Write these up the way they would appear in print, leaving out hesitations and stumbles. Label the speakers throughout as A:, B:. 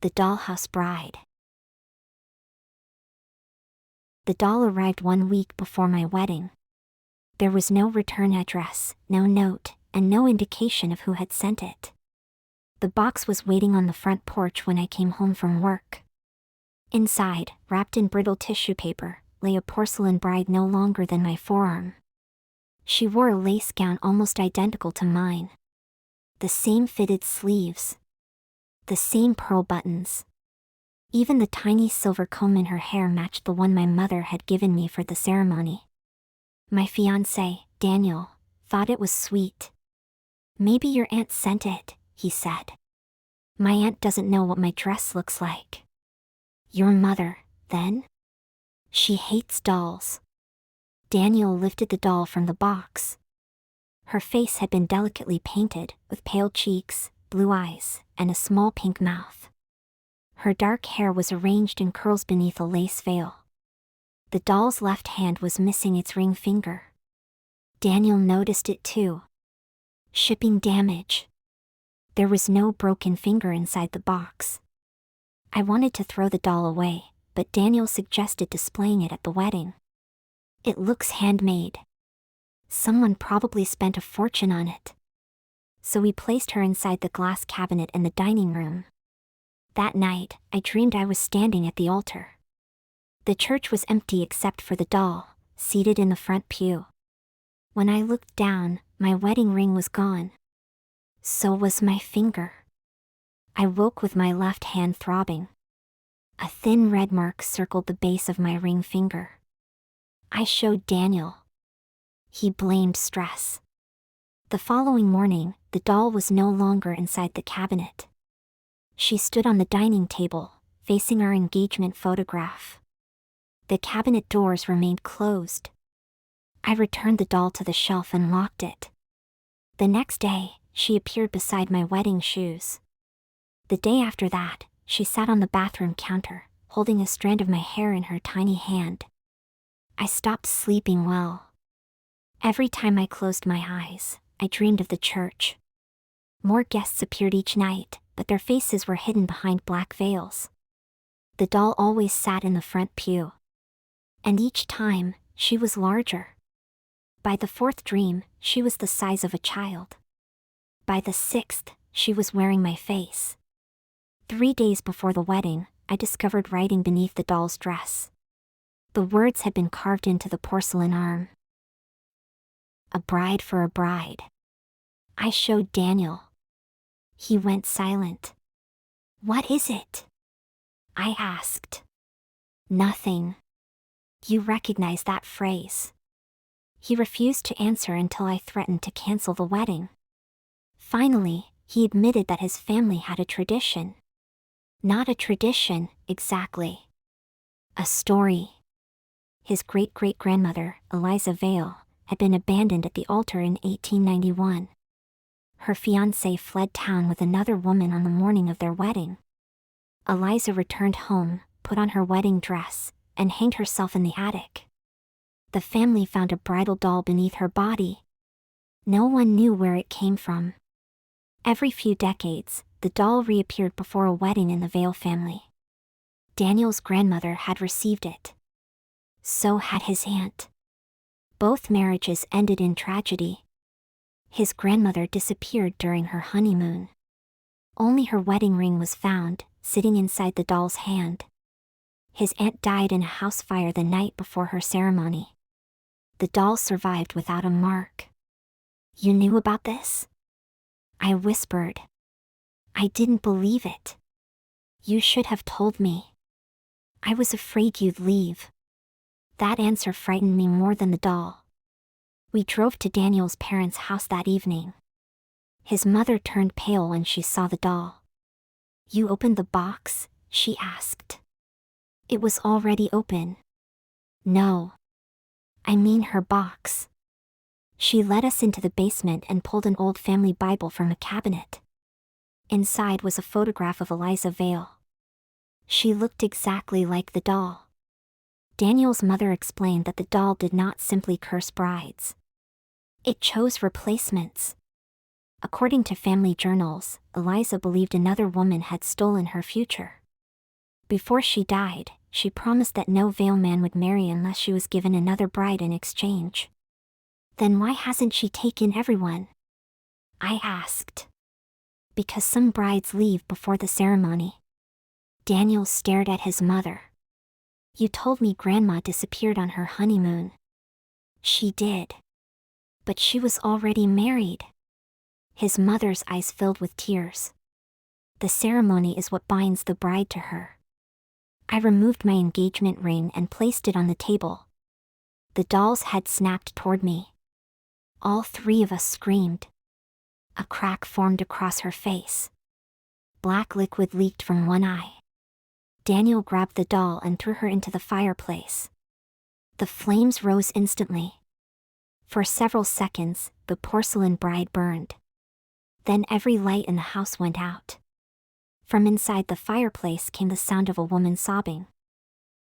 A: The Dollhouse Bride. The doll arrived 1 week before my wedding. There was no return address, no note, and no indication of who had sent it. The box was waiting on the front porch when I came home from work. Inside, wrapped in brittle tissue paper, lay a porcelain bride no longer than my forearm. She wore a lace gown almost identical to mine. The same fitted sleeves. The same pearl buttons. Even the tiny silver comb in her hair matched the one my mother had given me for the ceremony. My fiancé, Daniel, thought it was sweet. "Maybe your aunt sent it," he said. "My aunt doesn't know what my dress looks like." "Your mother, then? She hates dolls." Daniel lifted the doll from the box. Her face had been delicately painted, with pale cheeks, blue eyes, and a small pink mouth. Her dark hair was arranged in curls beneath a lace veil. The doll's left hand was missing its ring finger. Daniel noticed it too. Shipping damage. There was no broken finger inside the box. I wanted to throw the doll away, but Daniel suggested displaying it at the wedding. "It looks handmade. Someone probably spent a fortune on it." So we placed her inside the glass cabinet in the dining room. That night, I dreamed I was standing at the altar. The church was empty except for the doll, seated in the front pew. When I looked down, my wedding ring was gone. So was my finger. I woke with my left hand throbbing. A thin red mark circled the base of my ring finger. I showed Daniel. He blamed stress. The following morning, the doll was no longer inside the cabinet. She stood on the dining table, facing our engagement photograph. The cabinet doors remained closed. I returned the doll to the shelf and locked it. The next day, she appeared beside my wedding shoes. The day after that, she sat on the bathroom counter, holding a strand of my hair in her tiny hand. I stopped sleeping well. Every time I closed my eyes, I dreamed of the church. More guests appeared each night, but their faces were hidden behind black veils. The doll always sat in the front pew. And each time, she was larger. By the fourth dream, she was the size of a child. By the sixth, she was wearing my face. 3 days before the wedding, I discovered writing beneath the doll's dress. The words had been carved into the porcelain arm. "A bride for a bride." I showed Daniel. He went silent. "What is it?" I asked. "Nothing." "You recognize that phrase?" He refused to answer until I threatened to cancel the wedding. Finally, he admitted that his family had a tradition. Not a tradition, exactly. A story. His great-great-grandmother, Eliza Vale, had been abandoned at the altar in 1891. Her fiancé fled town with another woman on the morning of their wedding. Eliza returned home, put on her wedding dress, and hanged herself in the attic. The family found a bridal doll beneath her body. No one knew where it came from. Every few decades, the doll reappeared before a wedding in the Vale family. Daniel's grandmother had received it. So had his aunt. Both marriages ended in tragedy. His grandmother disappeared during her honeymoon. Only her wedding ring was found, sitting inside the doll's hand. His aunt died in a house fire the night before her ceremony. The doll survived without a mark. "You knew about this?" I whispered. "I didn't believe it. You should have told me. I was afraid you'd leave." That answer frightened me more than the doll. We drove to Daniel's parents' house that evening. His mother turned pale when she saw the doll. "You opened the box?" she asked. "It was already open." "No. I mean her box." She led us into the basement and pulled an old family Bible from a cabinet. Inside was a photograph of Eliza Vale. She looked exactly like the doll. Daniel's mother explained that the doll did not simply curse brides. It chose replacements. According to family journals, Eliza believed another woman had stolen her future. Before she died, she promised that no Vale man would marry unless she was given another bride in exchange. Then why hasn't she taken everyone? I asked. Because some brides leave before the ceremony. Daniel stared at his mother. You told me Grandma disappeared on her honeymoon. She did. But she was already married. His mother's eyes filled with tears. The ceremony is what binds the bride to her. I removed my engagement ring and placed it on the table. The doll's head snapped toward me. All three of us screamed. A crack formed across her face. Black liquid leaked from one eye. Daniel grabbed the doll and threw her into the fireplace. The flames rose instantly. For several seconds, the porcelain bride burned. Then every light in the house went out. From inside the fireplace came the sound of a woman sobbing.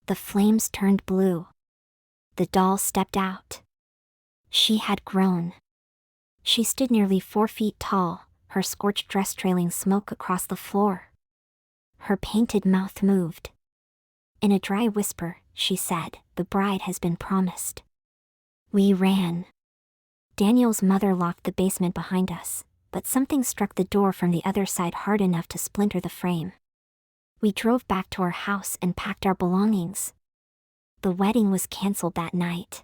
A: The flames turned blue. The doll stepped out. She had grown. She stood nearly 4 feet tall, her scorched dress trailing smoke across the floor. Her painted mouth moved. In a dry whisper, she said, "The bride has been promised." We ran. Daniel's mother locked the basement behind us, but something struck the door from the other side hard enough to splinter the frame. We drove back to our house and packed our belongings. The wedding was canceled that night.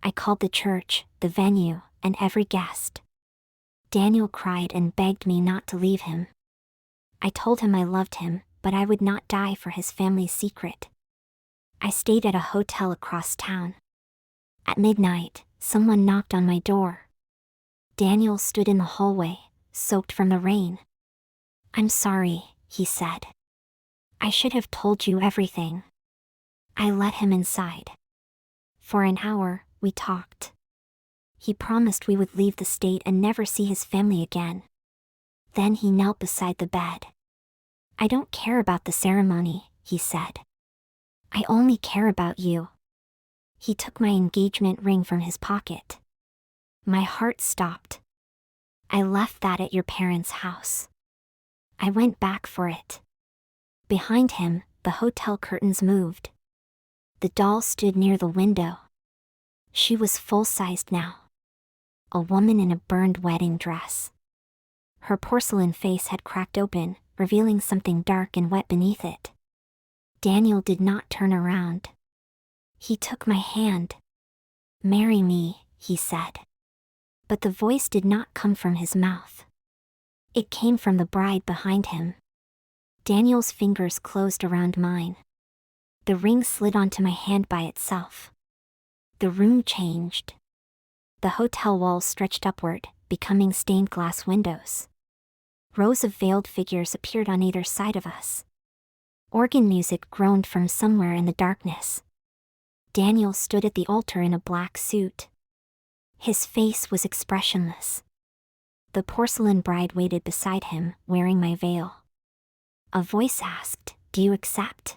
A: I called the church, the venue, and every guest. Daniel cried and begged me not to leave him. I told him I loved him, but I would not die for his family's secret. I stayed at a hotel across town. At midnight, someone knocked on my door. Daniel stood in the hallway, soaked from the rain. "I'm sorry," he said. "I should have told you everything." I let him inside. For an hour, we talked. He promised we would leave the state and never see his family again. Then he knelt beside the bed. "I don't care about the ceremony," he said. "I only care about you." He took my engagement ring from his pocket. My heart stopped. "I left that at your parents' house." I went back for it. Behind him, the hotel curtains moved. The doll stood near the window. She was full-sized now. A woman in a burned wedding dress. Her porcelain face had cracked open, revealing something dark and wet beneath it. Daniel did not turn around. He took my hand. "Marry me," he said. But the voice did not come from his mouth. It came from the bride behind him. Daniel's fingers closed around mine. The ring slid onto my hand by itself. The room changed. The hotel walls stretched upward, becoming stained glass windows. Rows of veiled figures appeared on either side of us. Organ music groaned from somewhere in the darkness. Daniel stood at the altar in a black suit. His face was expressionless. The porcelain bride waited beside him, wearing my veil. A voice asked, "Do you accept?"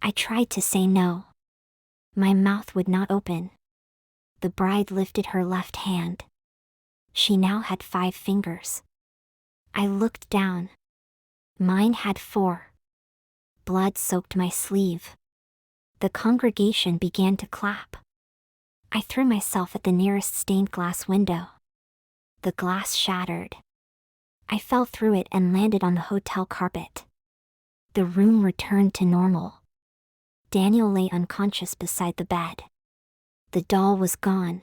A: I tried to say no. My mouth would not open. The bride lifted her left hand. She now had 5 fingers. I looked down. Mine had 4. Blood soaked my sleeve. The congregation began to clap. I threw myself at the nearest stained glass window. The glass shattered. I fell through it and landed on the hotel carpet. The room returned to normal. Daniel lay unconscious beside the bed. The doll was gone.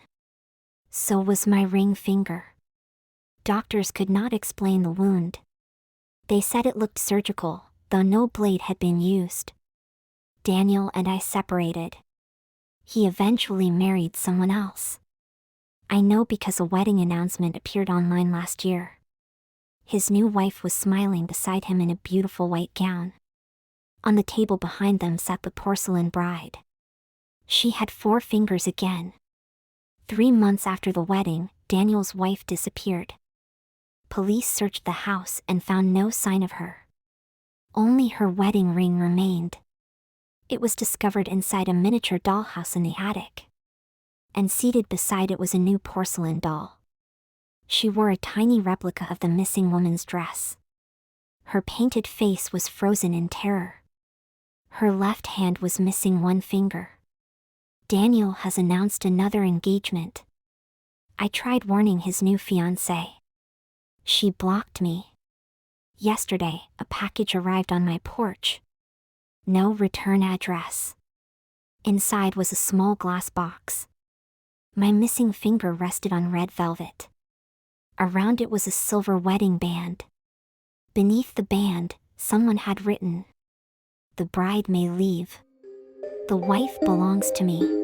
A: So was my ring finger. Doctors could not explain the wound. They said it looked surgical, though no blade had been used. Daniel and I separated. He eventually married someone else. I know because a wedding announcement appeared online last year. His new wife was smiling beside him in a beautiful white gown. On the table behind them sat the porcelain bride. She had 4 fingers again. 3 months after the wedding, Daniel's wife disappeared. Police searched the house and found no sign of her. Only her wedding ring remained. It was discovered inside a miniature dollhouse in the attic. And seated beside it was a new porcelain doll. She wore a tiny replica of the missing woman's dress. Her painted face was frozen in terror. Her left hand was missing one finger. Daniel has announced another engagement. I tried warning his new fiancée. She blocked me. Yesterday, a package arrived on my porch. No return address. Inside was a small glass box. My missing finger rested on red velvet. Around it was a silver wedding band. Beneath the band, someone had written, "The bride may leave. The wife belongs to me."